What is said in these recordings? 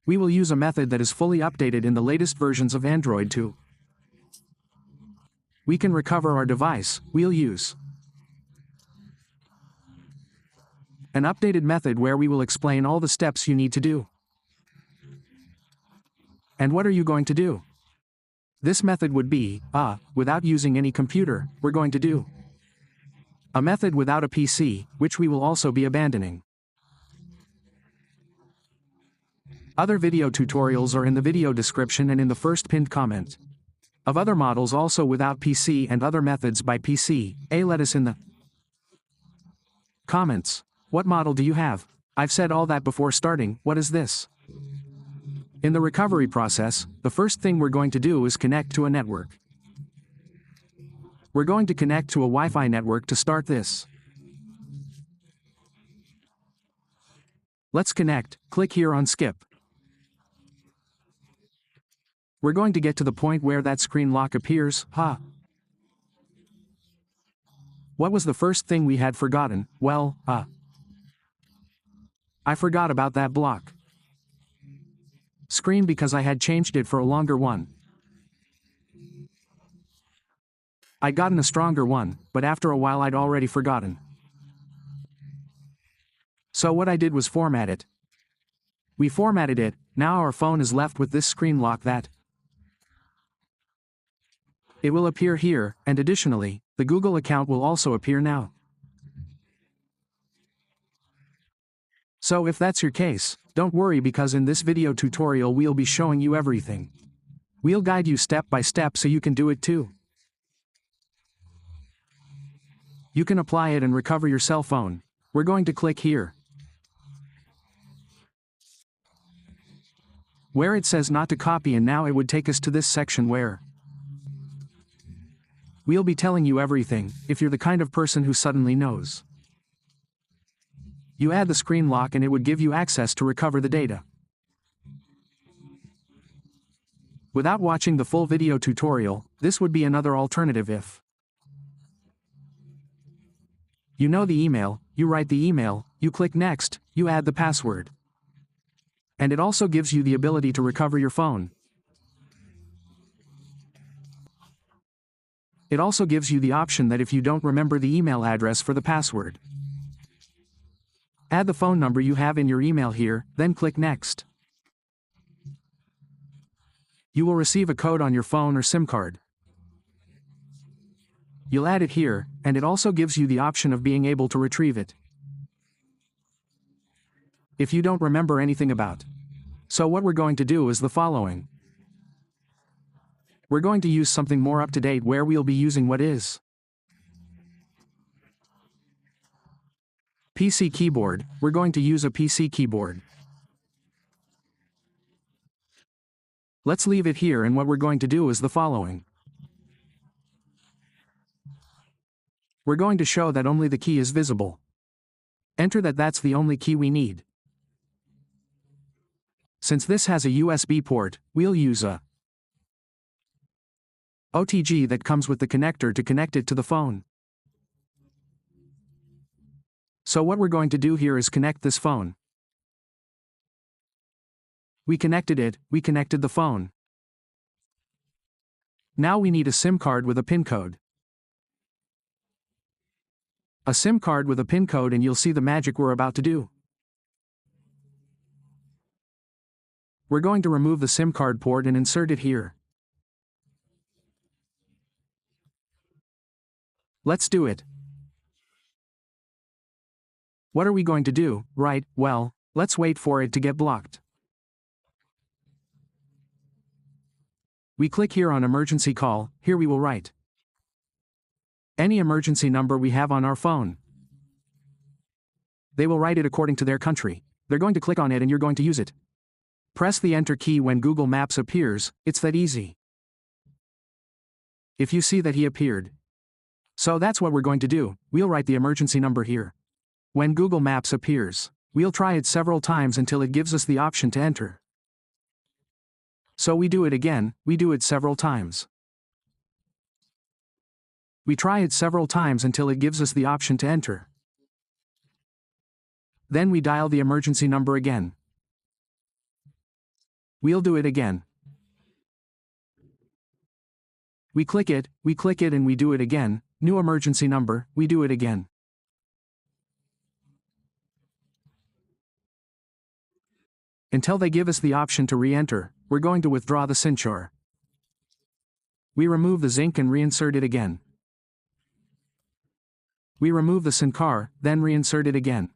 We will use a method that is fully updated in the latest versions of Android too. We can recover our device. We'll use an updated method where we will explain all the steps you need to do. And what are you going to do? This method would be, without using any computer, we're going to do a method without a PC, which we will also be abandoning. Other video tutorials are in the video description and in the first pinned comment. Of other models also without PC and other methods by PC, let us in the comments. What model do you have? I've said all that before starting. What is this? In the recovery process, the first thing we're going to do is connect to a network. We're going to connect to a Wi-Fi network to start this. Let's connect. Click here on skip. We're going to get to the point where that screen lock appears. What was the first thing we had forgotten? Well, I forgot about that block screen because I had changed it for a longer one. I'd gotten a stronger one, but after a while I'd already forgotten. So what I did was format it. We formatted it. Now our phone is left with this screen lock that it will appear here, and additionally, the Google account will also appear now. So if that's your case, don't worry because in this video tutorial we'll be showing you everything. We'll guide you step by step so you can do it too. You can apply it and recover your cell phone. We're going to click here, where it says not to copy, and now it would take us to this section where we'll be telling you everything, if you're the kind of person who suddenly knows. You add the screen lock and it would give you access to recover the data. Without watching the full video tutorial, this would be another alternative if you know the email, you write the email, you click next, you add the password. And it also gives you the ability to recover your phone. It also gives you the option that if you don't remember the email address for the password, add the phone number you have in your email here, then click next. You will receive a code on your phone or SIM card. You'll add it here, and it also gives you the option of being able to retrieve it if you don't remember anything about. So what we're going to do is the following. We're going to use something more up-to-date where we'll be using what is PC keyboard. We're going to use a PC keyboard. Let's leave it here, and what we're going to do is the following. We're going to show that only the key is visible. Enter that's the only key we need. Since this has a USB port, we'll use a Moto G that comes with the connector to connect it to the phone. So what we're going to do here is connect this phone. We connected it, we connected the phone. Now we need a SIM card with a PIN code. A SIM card with a PIN code, and you'll see the magic we're about to do. We're going to remove the SIM card port and insert it here. Let's do it. What are we going to do? Right, well, let's wait for it to get blocked. We click here on emergency call. Here we will write any emergency number we have on our phone. They will write it according to their country. They're going to click on it and you're going to use it. Press the enter key when Google Maps appears. It's that easy. If you see that he appeared. So that's what we're going to do. We'll write the emergency number here. When Google Maps appears, we'll try it several times until it gives us the option to enter. So we do it again, we do it several times. We try it several times until it gives us the option to enter. Then we dial the emergency number again. We'll do it again. We click it, and we do it again. New emergency number, we do it again. Until they give us the option to re-enter, we're going to withdraw the SIM. We remove the zinc and reinsert it again. We remove the SIM card, then reinsert it again.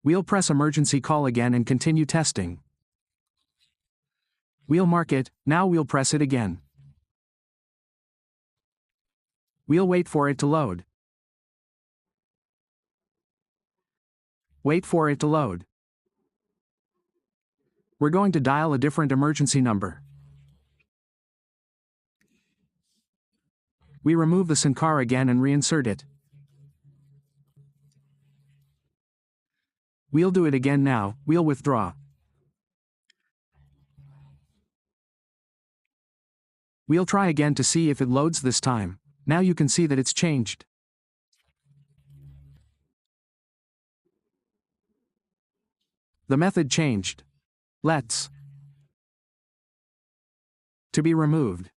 We'll press emergency call again and continue testing. We'll mark it, now we'll press it again. We'll wait for it to load. Wait for it to load. We're going to dial a different emergency number. We remove the SIM card again and reinsert it. We'll do it again now, we'll withdraw. We'll try again to see if it loads this time. Now you can see that it's changed. The method changed. Let's to be removed.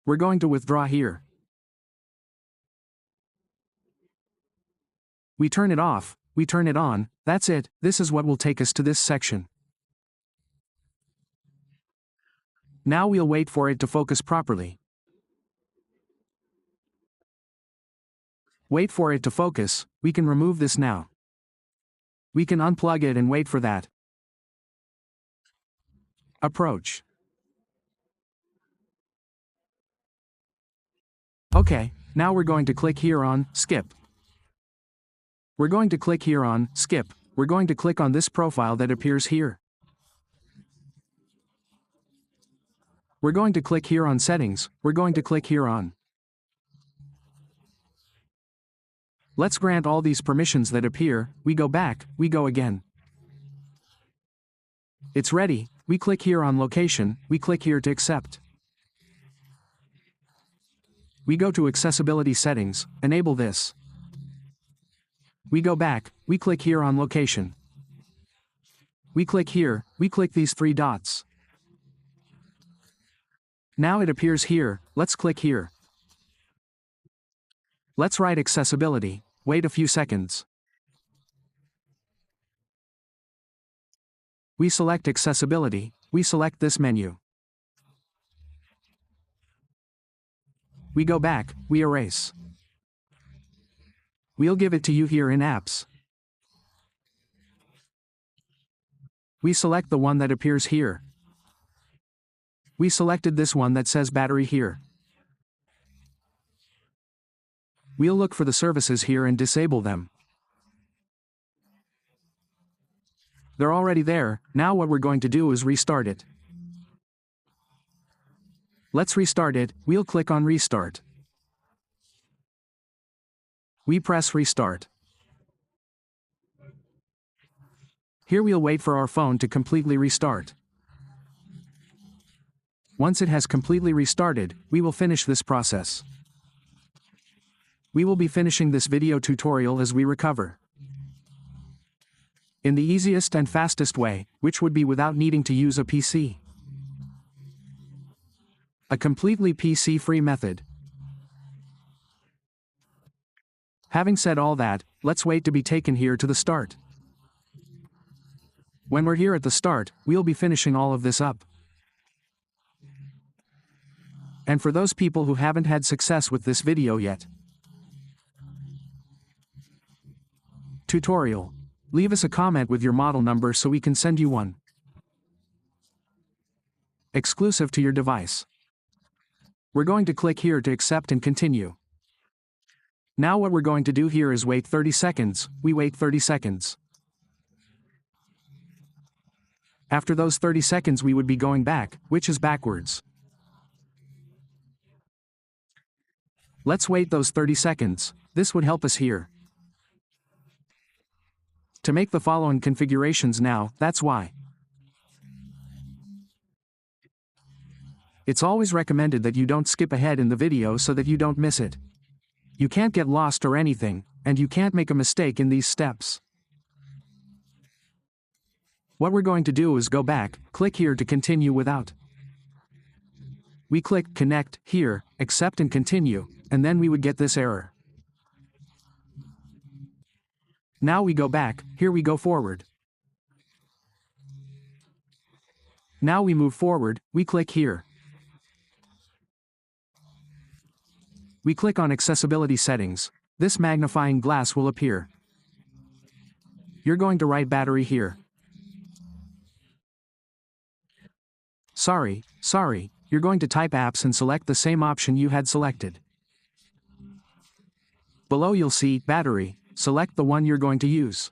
We're going to withdraw here. We turn it off, we turn it on, that's it, this is what will take us to this section. Now we'll wait for it to focus properly. Wait for it to focus, we can remove this now. We can unplug it and wait for that. Approach. Okay, now we're going to click here on Skip. We're going to click here on Skip. We're going to click on this profile that appears here. We're going to click here on Settings. We're going to click here on. Let's grant all these permissions that appear. We go back, we go again. It's ready. We click here on Location. We click here to accept. We go to Accessibility Settings, enable this. We go back, we click here on Location. We click here, we click these three dots. Now it appears here, let's click here. Let's write Accessibility, wait a few seconds. We select Accessibility, we select this menu. We go back, we erase. We'll give it to you here in Apps. We select the one that appears here. We selected this one that says battery here. We'll look for the services here and disable them. They're already there, now what we're going to do is restart it. Let's restart it, we'll click on Restart. We press Restart. Here we'll wait for our phone to completely restart. Once it has completely restarted, we will finish this process. We will be finishing this video tutorial as we recover. In the easiest and fastest way, which would be without needing to use a PC. A completely PC-free method. Having said all that, let's wait to be taken here to the start. When we're here at the start, we'll be finishing all of this up. And for those people who haven't had success with this video yet. Tutorial. Leave us a comment with your model number so we can send you one. Exclusive to your device. We're going to click here to accept and continue. Now what we're going to do here is wait 30 seconds, we wait 30 seconds. After those 30 seconds we would be going back, which is backwards. Let's wait those 30 seconds, this would help us here. To make the following configurations now, that's why. It's always recommended that you don't skip ahead in the video so that you don't miss it. You can't get lost or anything, And you can't make a mistake in these steps. What we're going to do is go back, click here to continue without. We click Connect here, accept and continue, and then we would get this error. Now we go back, here we go forward. Now we move forward, we click here. We click on Accessibility Settings. This magnifying glass will appear. You're going to write battery here. Sorry, you're going to type apps and select the same option you had selected. Below you'll see battery, select the one you're going to use.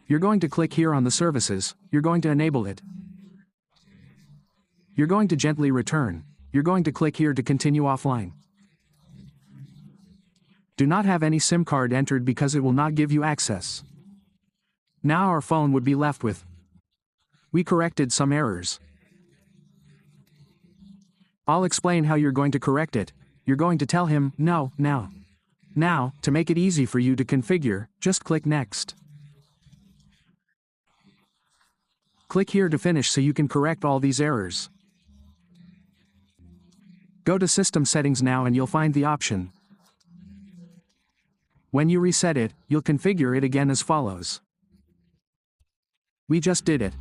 You're going to click here on the services, you're going to enable it. You're going to gently return, you're going to click here to continue offline. Do not have any SIM card entered because it will not give you access. Now our phone would be left with. We corrected some errors. I'll explain how you're going to correct it. You're going to tell him, no, now. Now, to make it easy for you to configure, just click Next. Click here to finish so you can correct all these errors. Go to System Settings now and you'll find the option. When you reset it, you'll configure it again as follows. We just did it.